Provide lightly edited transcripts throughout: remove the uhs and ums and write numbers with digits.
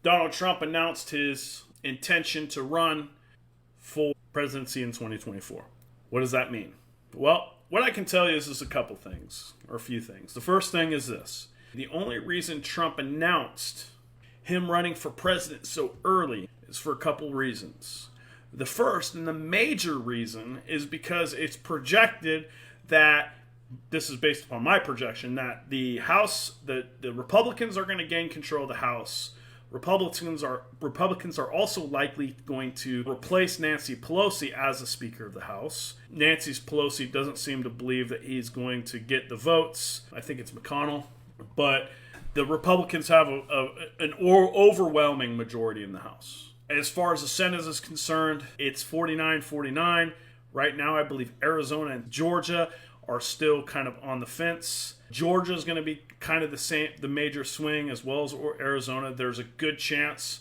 Donald Trump announced his intention to run for presidency in 2024. What does that mean? Well, what I can tell you is a couple things, or a few things. The first thing is this. The only reason Trump announced him running for president so early is for a couple reasons. The first and the major reason is because it's projected that, this is based upon my projection, that the House, the Republicans are going to gain control of the House. Republicans are also likely going to replace Nancy Pelosi as the Speaker of the House. Nancy Pelosi doesn't seem to believe that he's going to get the votes. I think it's McConnell. But the Republicans have an overwhelming majority in the House. As far as the Senate is concerned, it's 49-49. Right now, I believe Arizona and Georgia are still kind of on the fence. Georgia is going to be kind of the major swing, as well as Arizona. There's a good chance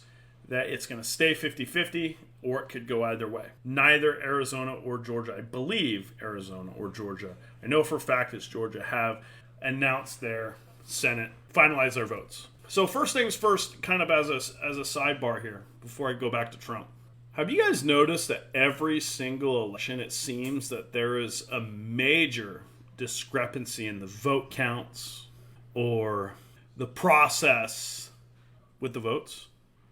that it's going to stay 50-50, or it could go either way. Neither Arizona or Georgia, I believe Arizona or Georgia, I know for a fact it's Georgia, have announced their Senate, finalize their votes. So first things first, kind of as a sidebar here, before I go back to Trump. Have you guys noticed that every single election, it seems that there is a major discrepancy in the vote counts or the process with the votes?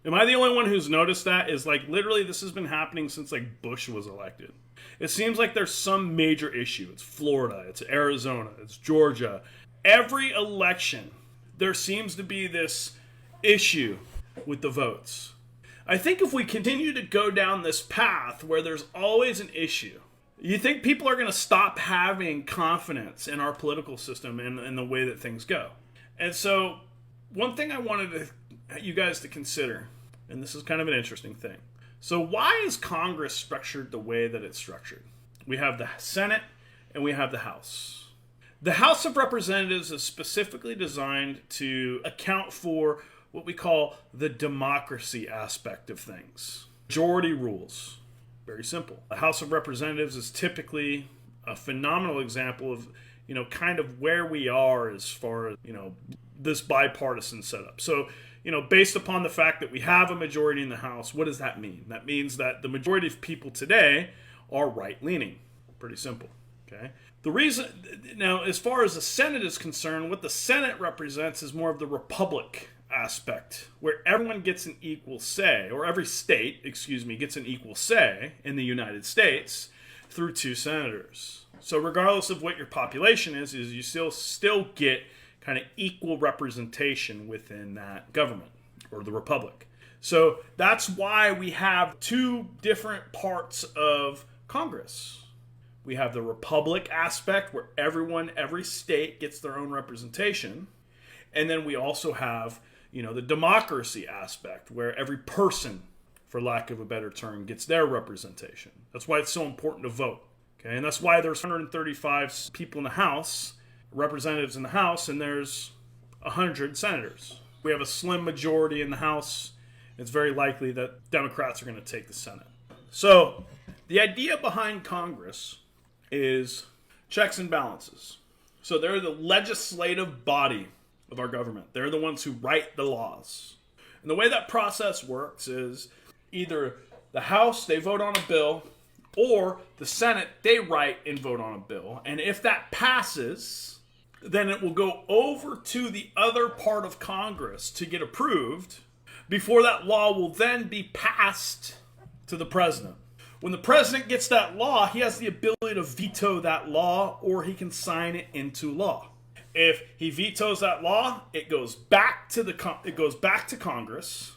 Am I the only one who's noticed that? Is like literally this has been happening since like Bush was elected. It seems like there's some major issue. It's Florida, it's Arizona, it's Georgia. Every election, there seems to be this issue with the votes. I think if we continue to go down this path where there's always an issue, you think people are going to stop having confidence in our political system and the way that things go. And so one thing I wanted you guys to consider, and this is kind of an interesting thing. So why is Congress structured the way that it's structured? We have the Senate and we have the House. The House of Representatives is specifically designed to account for what we call the democracy aspect of things. Majority rules. Very simple. The House of Representatives is typically a phenomenal example of, kind of where we are as far as, this bipartisan setup. So, based upon the fact that we have a majority in the House, what does that mean? That means that the majority of people today are right-leaning. Pretty simple. Okay. The reason, now, as far as the Senate is concerned, what the Senate represents is more of the republic aspect, where everyone gets an equal say, or every state, gets an equal say in the United States through 2 senators. So regardless of what your population is you still get kind of equal representation within that government, or the republic. So that's why we have 2 different parts of Congress. We have the republic aspect, where every state gets their own representation. And then we also have the democracy aspect, where every person, for lack of a better term, gets their representation. That's why it's so important to vote. Okay, and that's why there's 135 people in the House, representatives in the House, and there's 100 senators. We have a slim majority in the House. It's very likely that Democrats are going to take the Senate. So the idea behind Congress is checks and balances. So they're the legislative body of our government. They're the ones who write the laws. And the way that process works is either the House, they vote on a bill, or the Senate, they write and vote on a bill. And if that passes, then it will go over to the other part of Congress to get approved before that law will then be passed to the president. When the president gets that law, he has the ability to veto that law, or he can sign it into law. If he vetoes that law, it goes back to Congress,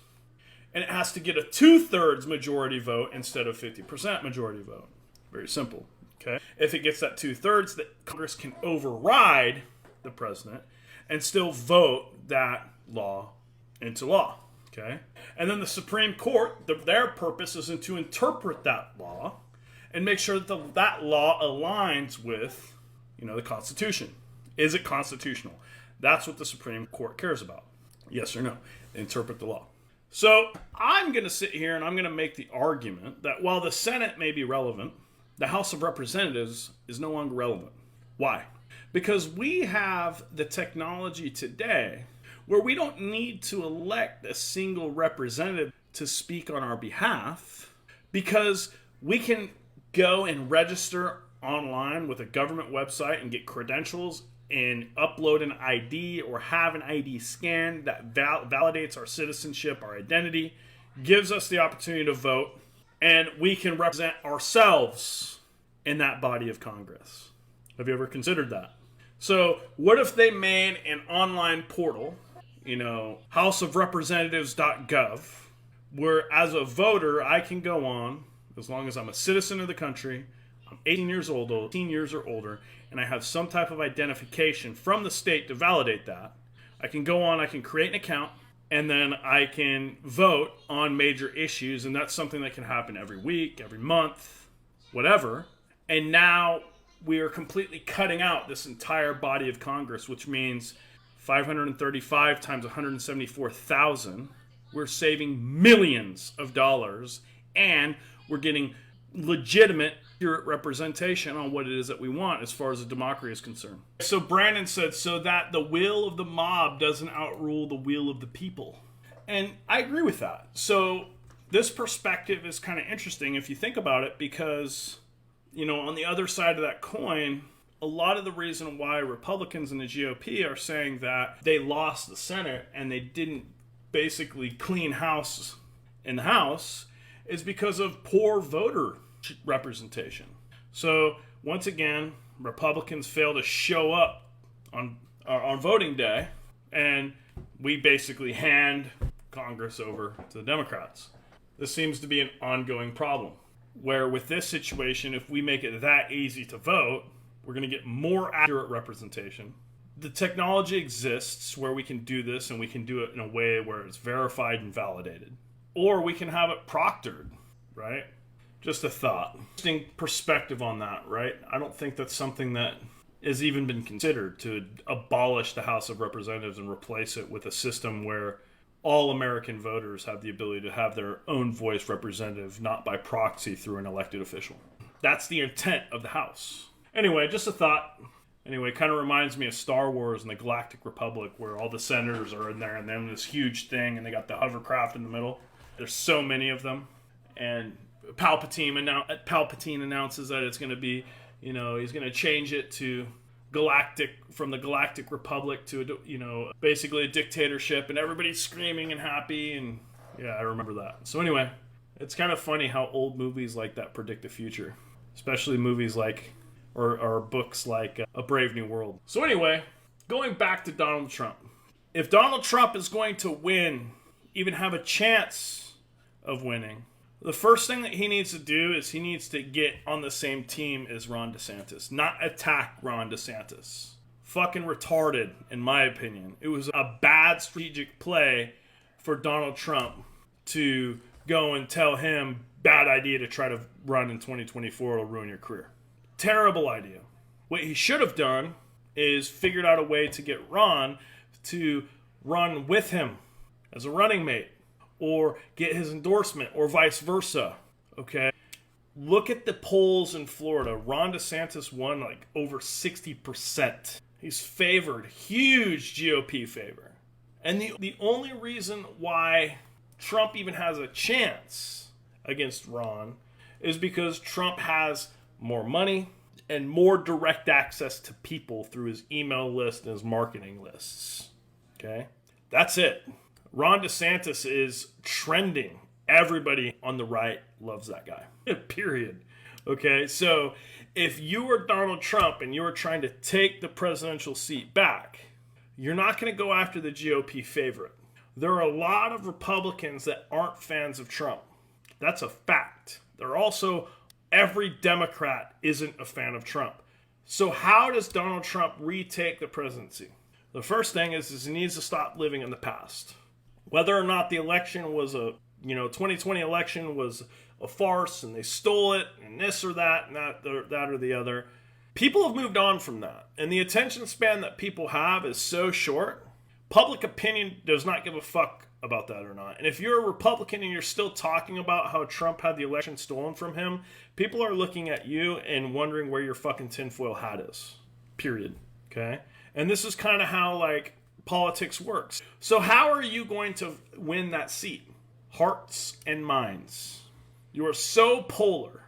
and it has to get a 2/3 majority vote instead of 50% majority vote. Very simple. Okay. If it gets that 2/3, that Congress can override the president and still vote that law into law. Okay. And then the Supreme Court, their purpose is to interpret that law and make sure that that law aligns with, the Constitution. Is it constitutional? That's what the Supreme Court cares about. Yes or no? They interpret the law. So I'm going to sit here and I'm going to make the argument that while the Senate may be relevant, the House of Representatives is no longer relevant. Why? Because we have the technology today where we don't need to elect a single representative to speak on our behalf, because we can go and register online with a government website and get credentials and upload an ID or have an ID scan that validates our citizenship, our identity, gives us the opportunity to vote, and we can represent ourselves in that body of Congress. Have you ever considered that? So what if they made an online portal, houseofrepresentatives.gov, where as a voter I can go on, as long as I'm a citizen of the country, I'm 18 years old, 18 years or older, and I have some type of identification from the state to validate that, I can go on, I can create an account, and then I can vote on major issues, and that's something that can happen every week, every month, whatever. And now we are completely cutting out this entire body of Congress, which means 535 times 174,000. We're saving millions of dollars, and we're getting legitimate, accurate representation on what it is that we want as far as the democracy is concerned. So Brandon said, so that the will of the mob doesn't outrule the will of the people. And I agree with that. So this perspective is kind of interesting if you think about it, because, on the other side of that coin, a lot of the reason why Republicans in the GOP are saying that they lost the Senate and they didn't basically clean house in the House is because of poor voter representation. So once again, Republicans fail to show up on voting day, and we basically hand Congress over to the Democrats. This seems to be an ongoing problem, where with this situation, if we make it that easy to vote, we're going to get more accurate representation. The technology exists where we can do this, and we can do it in a way where it's verified and validated. Or we can have it proctored, right? Just a thought. Interesting perspective on that, right? I don't think that's something that has even been considered, to abolish the House of Representatives and replace it with a system where all American voters have the ability to have their own voice representative, not by proxy through an elected official. That's the intent of the House. Anyway, just a thought. Anyway, it kind of reminds me of Star Wars and the Galactic Republic, where all the senators are in there and then this huge thing and they got the hovercraft in the middle. There's so many of them. And Palpatine announces that it's going to be, he's going to change it to from the Galactic Republic to, basically a dictatorship, and everybody's screaming and happy. And yeah, I remember that. So anyway, it's kind of funny how old movies like that predict the future, especially movies like, or books like A Brave New World. So anyway, going back to Donald Trump. If Donald Trump is going to win, even have a chance of winning, the first thing that he needs to do is he needs to get on the same team as Ron DeSantis, not attack Ron DeSantis. Fucking retarded, in my opinion. It was a bad strategic play for Donald Trump to go and tell him, bad idea to try to run in 2024, it'll ruin your career. Terrible idea. What he should have done is figured out a way to get Ron to run with him as a running mate, or get his endorsement, or vice versa. Okay? Look at the polls in Florida. Ron DeSantis won like over 60%. He's favored. Huge GOP favor. And the only reason why Trump even has a chance against Ron is because Trump has more money and more direct access to people through his email list and his marketing lists. Okay? That's it. Ron DeSantis is trending. Everybody on the right loves that guy. Period. Okay, so if you were Donald Trump and you were trying to take the presidential seat back, you're not going to go after the GOP favorite. There are a lot of Republicans that aren't fans of Trump. That's a fact. There are also, every Democrat isn't a fan of Trump. So how does Donald Trump retake the presidency? The first thing is he needs to stop living in the past. Whether or not the election was 2020 election was a farce and they stole it and this or that and that or the other. People have moved on from that. And the attention span that people have is so short. Public opinion does not give a fuck about that or not. And if you're a Republican and you're still talking about how Trump had the election stolen from him, people are looking at you and wondering where your fucking tinfoil hat is. Period. Okay? And this is kind of how, politics works. So how are you going to win that seat? Hearts and minds. You are so polar.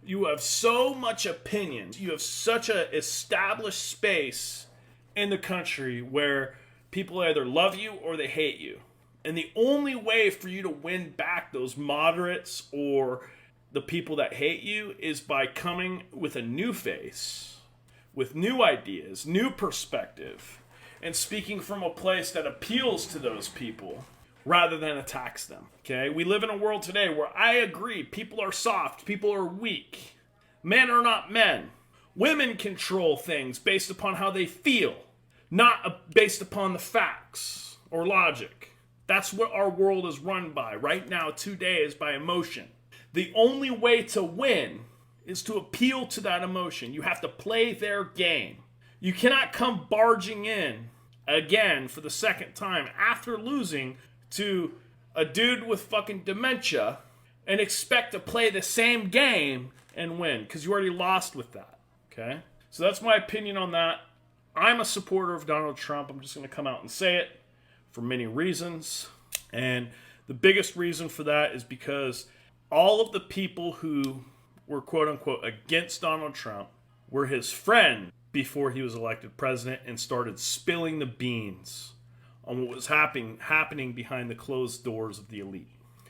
You have so much opinion. You have such an established space in the country where people either love you or they hate you. And the only way for you to win back those moderates or the people that hate you is by coming with a new face, with new ideas, new perspective, and speaking from a place that appeals to those people rather than attacks them. Okay? We live in a world today where I agree people are soft, people are weak. Men are not men. Women control things based upon how they feel, not based upon the facts or logic. That's what our world is run by right now, today, is by emotion. The only way to win is to appeal to that emotion. You have to play their game. You cannot come barging in again for the second time after losing to a dude with fucking dementia and expect to play the same game and win, because you already lost with that. Okay? So that's my opinion on that. I'm a supporter of Donald Trump. I'm just going to come out and say it for many reasons. And the biggest reason for that is because all of the people who were quote-unquote against Donald Trump were his friend before he was elected president and started spilling the beans on what was happening behind the closed doors of the elite.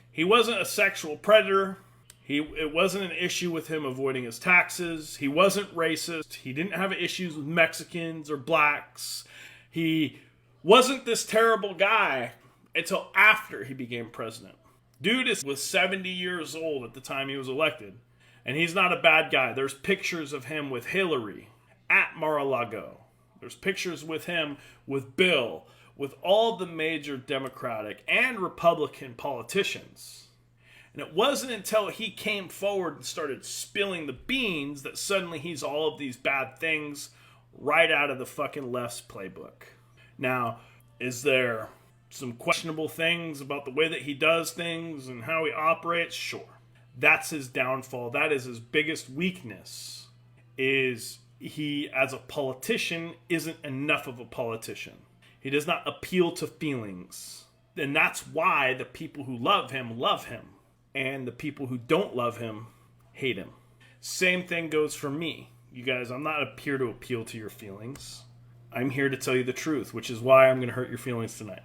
He wasn't a sexual predator. It wasn't an issue with him avoiding his taxes. He wasn't racist. He didn't have issues with Mexicans or blacks. He wasn't this terrible guy until after he became president. Dude was 70 years old at the time he was elected, and he's not a bad guy. There's pictures of him with Hillary at Mar-a-Lago. There's pictures with him with Bill, with all the major Democratic and Republican politicians. And it wasn't until he came forward and started spilling the beans that suddenly he's all of these bad things right out of the fucking left's playbook. Now, is there some questionable things about the way that he does things and how he operates? Sure. That's his downfall. That is his biggest weakness, is he, as a politician, isn't enough of a politician. He does not appeal to feelings. And that's why the people who love him, and the people who don't love him hate him. Same thing goes for me. You guys, I'm not here to appeal to your feelings. I'm here to tell you the truth, which is why I'm going to hurt your feelings tonight.